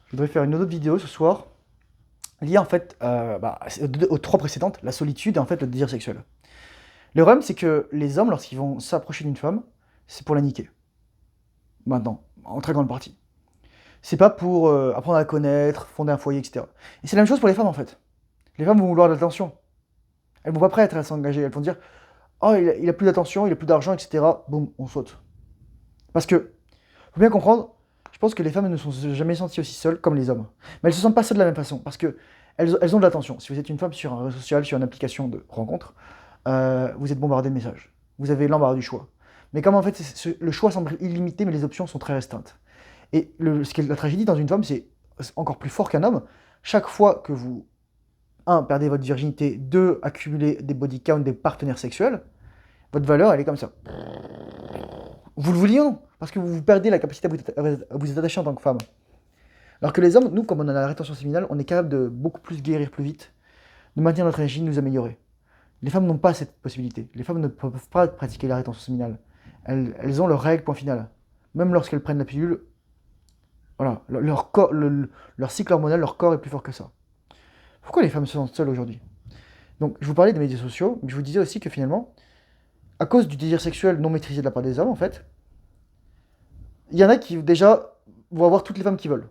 Je voudrais faire une autre vidéo ce soir, liée en fait aux trois précédentes, la solitude et en fait le désir sexuel. Le problème, c'est que les hommes, lorsqu'ils vont s'approcher d'une femme, c'est pour la niquer. Maintenant, en très grande partie. C'est pas pour apprendre à la connaître, fonder un foyer, etc. Et c'est la même chose pour les femmes en fait. Les femmes vont vouloir de l'attention. Elles vont pas prêtes à s'engager. Elles vont dire oh, il a plus d'attention, il a plus d'argent, etc. Boum, on saute. Parce que, faut bien comprendre, je pense que les femmes ne se sont jamais senties aussi seules comme les hommes. Mais elles se sentent pas seules de la même façon. Parce que elles ont de l'attention. Si vous êtes une femme sur un réseau social, sur une application de rencontre, vous êtes bombardé de messages. Vous avez l'embarras du choix. Mais comme en fait, le choix semble illimité, mais les options sont très restreintes. Et ce qui est la tragédie dans une femme, c'est encore plus fort qu'un homme. Chaque fois que vous, un, perdez votre virginité, deux, accumulez des body count, des partenaires sexuels, votre valeur, elle est comme ça. Vous le vouliez ou non? Parce que vous perdez la capacité à vous attacher en tant que femme. Alors que les hommes, nous, comme on a la rétention séminale, on est capable de beaucoup plus guérir plus vite, de maintenir notre énergie, de nous améliorer. Les femmes n'ont pas cette possibilité. Les femmes ne peuvent pas pratiquer la rétention séminale. Elles ont leurs règles, point final. Même lorsqu'elles prennent la pilule, voilà, leur cycle hormonal, leur corps est plus fort que ça. Pourquoi les femmes se sentent seules aujourd'hui? Donc, je vous parlais des médias sociaux, mais je vous disais aussi que finalement, à cause du désir sexuel non maîtrisé de la part des hommes, en fait, il y en a qui déjà vont avoir toutes les femmes qu'ils veulent.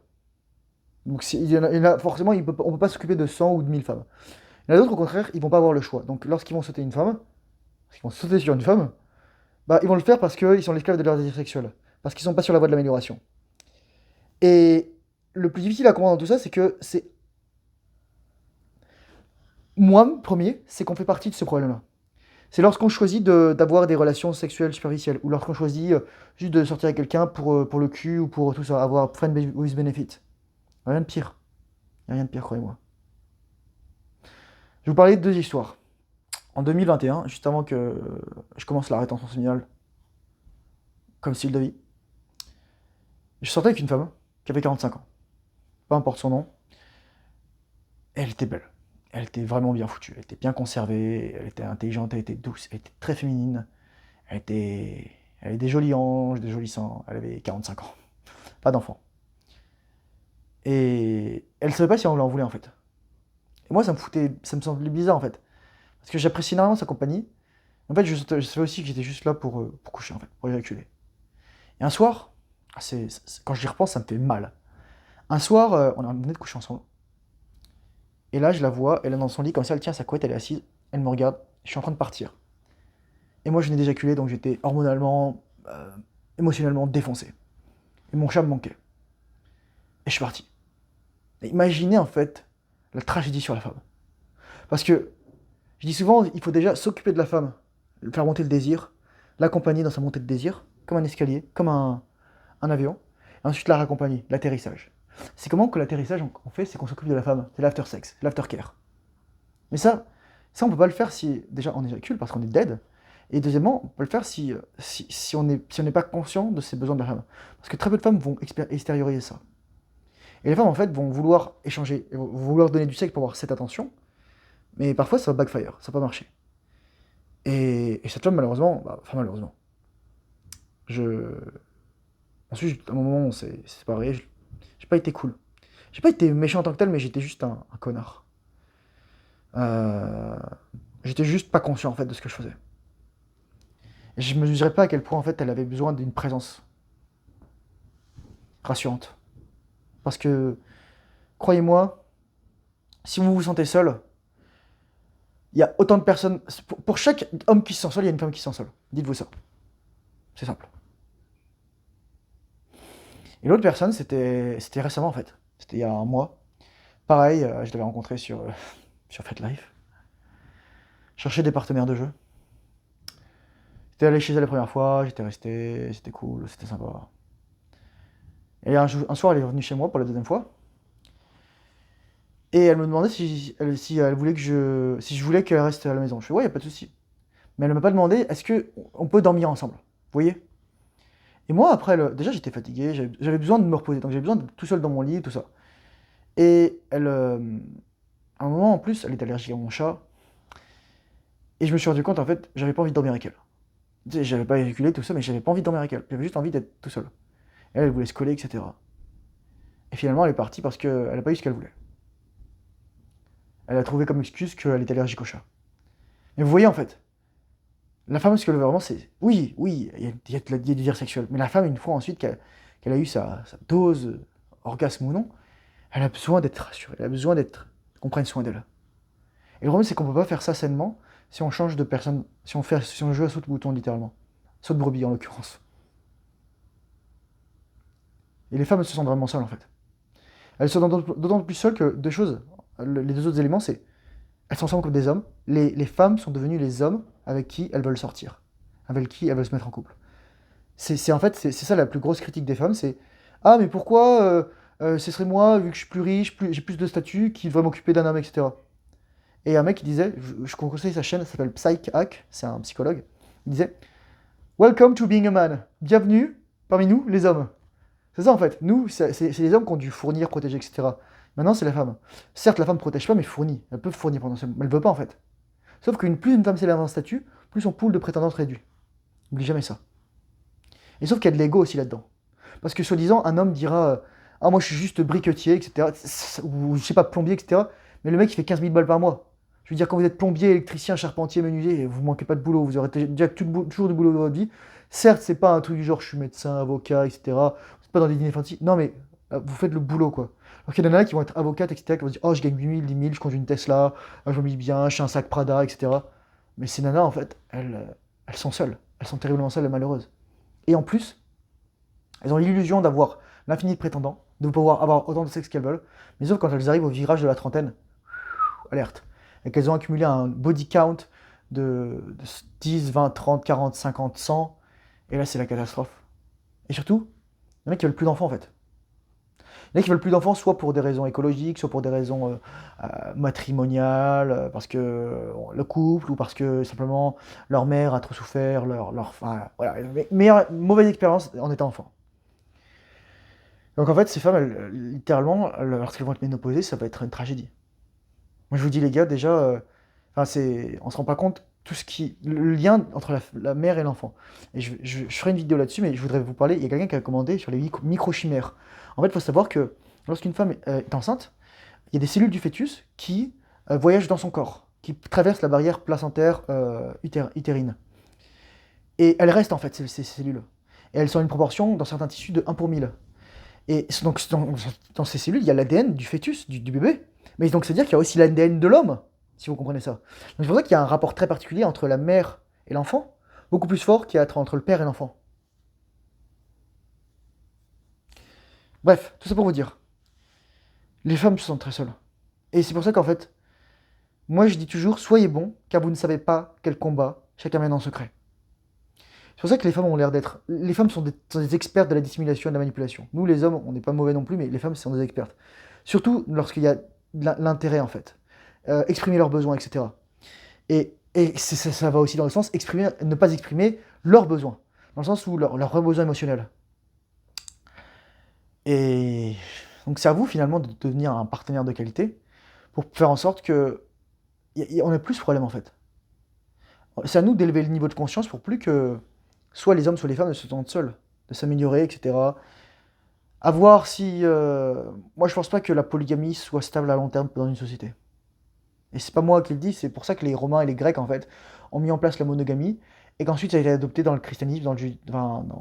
Donc il y en a forcément, on ne peut pas s'occuper de 100 ou de 1000 femmes. Il y en a d'autres, au contraire, ils vont pas avoir le choix. Donc lorsqu'ils vont sauter une femme, lorsqu'ils vont sauter sur une femme, bah, ils vont le faire parce qu'ils sont l'esclave de leur désir sexuel. Parce qu'ils sont pas sur la voie de l'amélioration. Et le plus difficile à comprendre dans tout ça, c'est que c'est moi, premier, c'est qu'on fait partie de ce problème-là. C'est lorsqu'on choisit d'avoir des relations sexuelles superficielles, ou lorsqu'on choisit juste de sortir avec quelqu'un pour le cul, ou pour tout ça, avoir friend with benefit. Rien de pire. Il n'y a rien de pire, croyez-moi. Je vais vous parler de deux histoires. En 2021, juste avant que je commence la rétention séminale comme style de vie, je sortais avec une femme qui avait 45 ans. Peu importe son nom. Elle était belle. Elle était vraiment bien foutue. Elle était bien conservée. Elle était intelligente. Elle était douce. Elle était très féminine. Elle avait des jolis hanches, des jolis seins. Elle avait 45 ans. Pas d'enfant. Et elle ne savait pas si on l'en voulait en fait. Et moi, ça me semblait bizarre en fait. Parce que j'apprécie énormément sa compagnie. En fait, je savais aussi que j'étais juste là pour coucher en fait, pour éjaculer. Et un soir, quand j'y repense, ça me fait mal. Un soir, on venait de coucher ensemble. Et là, je la vois, elle est dans son lit, comme ça, elle tient sa couette, elle est assise, elle me regarde, je suis en train de partir. Et moi, je venais d'éjaculer, donc j'étais hormonalement, émotionnellement défoncé. Et mon chat me manquait. Et je suis parti. Et imaginez en fait la tragédie sur la femme. Parce que, je dis souvent, il faut déjà s'occuper de la femme, faire monter le désir, l'accompagner dans sa montée de désir, comme un escalier, comme un avion, et ensuite la raccompagner, l'atterrissage. C'est comment que l'atterrissage on fait, c'est qu'on s'occupe de la femme, c'est l'after sex, c'est l'aftercare. Mais ça on peut pas le faire si déjà on éjacule parce qu'on est dead, et deuxièmement on peut le faire si on n'est pas conscient de ses besoins de la femme. Parce que très peu de femmes vont extérioriser ça. Et les femmes en fait vont vouloir échanger, vont vouloir donner du sexe pour avoir cette attention, mais parfois ça va backfire, ça va pas marcher. Et cette femme malheureusement, enfin malheureusement, je, ensuite, à un moment, on s'est séparés. J'ai pas été cool. J'ai pas été méchant en tant que tel, mais j'étais juste un connard. Euh, J'étais juste pas conscient en fait de ce que je faisais. Et je mesurais pas à quel point en fait elle avait besoin d'une présence rassurante. Parce que, croyez-moi, si vous vous sentez seul, il y a autant de personnes. Pour chaque homme qui se sent seul, il y a une femme qui se sent seule. Dites-vous ça. C'est simple. Et l'autre personne, c'était récemment en fait. C'était il y a un mois. Pareil, je l'avais rencontré sur FetLife. Je cherchais des partenaires de jeu. J'étais allé chez elle la première fois, j'étais resté, c'était cool, c'était sympa. Et un soir, elle est revenue chez moi pour la deuxième fois. Et elle me demandait si elle voulait si je voulais qu'elle reste à la maison. Je fais, ouais, y a pas de souci. Mais elle ne m'a pas demandé, est-ce que on peut dormir ensemble? Vous voyez? Et moi, après, déjà, j'étais fatigué, j'avais besoin de me reposer. Donc, j'avais besoin d'être tout seul dans mon lit, tout ça. Et à un moment, en plus, elle est allergique à mon chat. Et je me suis rendu compte, en fait, j'avais pas envie de dormir avec elle. Tu sais, j'avais pas éjaculé, tout ça, mais j'avais pas envie de dormir avec elle. J'avais juste envie d'être tout seul. Elle voulait se coller, etc. Et finalement, elle est partie parce qu'elle n'a pas eu ce qu'elle voulait. Elle a trouvé comme excuse qu'elle était allergique au chat. Mais vous voyez, en fait, la femme, ce qu'elle veut vraiment, c'est... Oui, il y a du désir sexuel. Mais la femme, une fois ensuite qu'elle a eu sa dose, orgasme ou non, elle a besoin d'être rassurée. Elle a besoin qu'on prenne soin d'elle. Et le problème, c'est qu'on ne peut pas faire ça sainement si on change de personne, si on joue à saut de bouton, littéralement. Saut de brebis, en l'occurrence. Et les femmes, elles se sentent vraiment seules, en fait. Elles sont d'autant plus seules que deux choses. Les deux autres éléments, c'est elles sont ensemble comme des hommes. Les femmes sont devenues les hommes avec qui elles veulent sortir, avec qui elles veulent se mettre en couple. En fait, c'est ça la plus grosse critique des femmes, c'est ah mais pourquoi ce serait moi, vu que je suis plus riche, j'ai plus de statut, qui devrait m'occuper d'un homme, etc. Et un mec qui disait, je conseille sa chaîne, ça s'appelle Psych Hack, c'est un psychologue, il disait Welcome to being a man, bienvenue parmi nous les hommes. C'est ça en fait. Nous, c'est les hommes qui ont dû fournir, protéger, etc. Maintenant, c'est la femme. Certes, la femme ne protège pas, mais fournit. Elle peut fournir pendant ce... Mais elle ne veut pas en fait. Sauf plus une femme s'élève en statut, plus son pool de prétendantes réduit. N'oublie jamais ça. Et sauf qu'il y a de l'ego aussi là-dedans. Parce que soi-disant, un homme dira ah, moi je suis juste briquetier, etc. Ou je sais pas, plombier, etc. Mais le mec il fait 15 000 balles par mois. Je veux dire, quand vous êtes plombier, électricien, charpentier, menuisier, vous manquez pas de boulot, vous aurez déjà toujours du boulot dans votre vie. Certes, c'est pas un truc du genre je suis médecin, avocat, etc. Vous n'êtes pas dans des dîners fancy. Non, mais vous faites le boulot quoi. Alors qu'il y en a qui vont être avocates, etc., qui vont dire oh, je gagne 8 000, 10 000, je conduis une Tesla, je me vis bien, je suis un sac Prada, etc. Mais ces nanas, en fait, elles sont seules. Elles sont terriblement seules et malheureuses. Et en plus, elles ont l'illusion d'avoir l'infini de prétendants, de pouvoir avoir autant de sexe qu'elles veulent, mais sauf quand elles arrivent au virage de la trentaine, alerte. Et qu'elles ont accumulé un body count de 10, 20, 30, 40, 50, 100, et là c'est la catastrophe. Et surtout, il y en a qui veulent plus d'enfants en fait. Il y en a qui veulent plus d'enfants soit pour des raisons écologiques, soit pour des raisons matrimoniales, parce que le couple, ou parce que simplement leur mère a trop souffert, enfin, voilà, mauvaise expérience en étant enfant. Donc en fait, ces femmes, littéralement, lorsqu'elles vont être ménopausées, ça va être une tragédie. Moi je vous dis les gars, déjà, on se rend pas compte le lien entre la mère et l'enfant. Et je ferai une vidéo là-dessus, mais je voudrais vous parler, il y a quelqu'un qui a commandé sur les microchimères. En fait, il faut savoir que lorsqu'une femme est enceinte, il y a des cellules du fœtus qui voyagent dans son corps, qui traversent la barrière placentaire utérine. Et elles restent en fait, ces cellules. Et elles sont une proportion dans certains tissus de 1 pour 1000. Et donc dans ces cellules, il y a l'ADN du fœtus, du bébé. Mais donc c'est-à-dire qu'il y a aussi l'ADN de l'homme, si vous comprenez ça. Donc c'est pour ça qu'il y a un rapport très particulier entre la mère et l'enfant, beaucoup plus fort qu'il y a entre le père et l'enfant. Bref, tout ça pour vous dire, les femmes se sentent très seules. Et c'est pour ça qu'en fait, moi je dis toujours, soyez bons, car vous ne savez pas quel combat chacun mène en secret. C'est pour ça que les femmes ont l'air d'être... Les femmes sont des expertes de la dissimulation et de la manipulation. Nous, les hommes, on n'est pas mauvais non plus, mais les femmes sont des expertes. Surtout lorsqu'il y a l'intérêt, en fait. Exprimer leurs besoins, etc. Et ça va aussi dans le sens ne pas exprimer leurs besoins. Dans le sens où leurs besoins émotionnels. Et donc c'est à vous, finalement, de devenir un partenaire de qualité pour faire en sorte que... On n'a plus ce problème, en fait. C'est à nous d'élever le niveau de conscience pour plus que... soit les hommes, soit les femmes ne se sentent seuls, de s'améliorer, etc. À voir si... Moi, je pense pas que la polygamie soit stable à long terme dans une société. Et c'est pas moi qui le dis, c'est pour ça que les Romains et les Grecs, en fait, ont mis en place la monogamie, et qu'ensuite ça a été adopté dans le christianisme, dans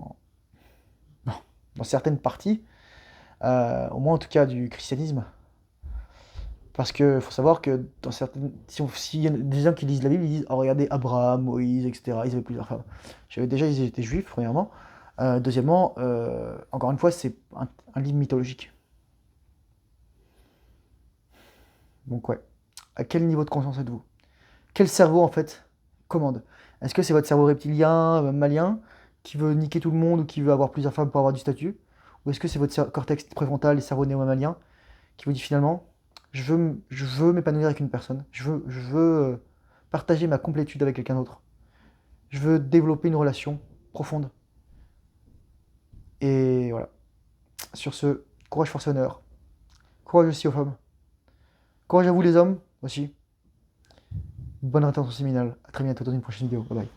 certaines parties, au moins en tout cas du christianisme. Parce que faut savoir que dans certaines... S'il y a des gens qui lisent la Bible, ils disent « Oh, regardez, Abraham, Moïse, etc. » Ils avaient plusieurs femmes. Ils étaient juifs, premièrement. Deuxièmement, encore une fois, c'est un livre mythologique. Donc ouais. À quel niveau de conscience êtes-vous? Quel cerveau, en fait, commande? Est-ce que c'est votre cerveau reptilien, malien, qui veut niquer tout le monde ou qui veut avoir plusieurs femmes pour avoir du statut? Ou est-ce que c'est votre cortex préfrontal et cerveau néo-mammalien qui vous dit finalement je veux m'épanouir avec une personne, je veux partager ma complétude avec quelqu'un d'autre, je veux développer une relation profonde. Et voilà. Sur ce, courage, force et honneur. Courage aussi aux femmes. Courage à vous les hommes aussi. Bonne intention séminale. À très bientôt dans une prochaine vidéo. Bye bye.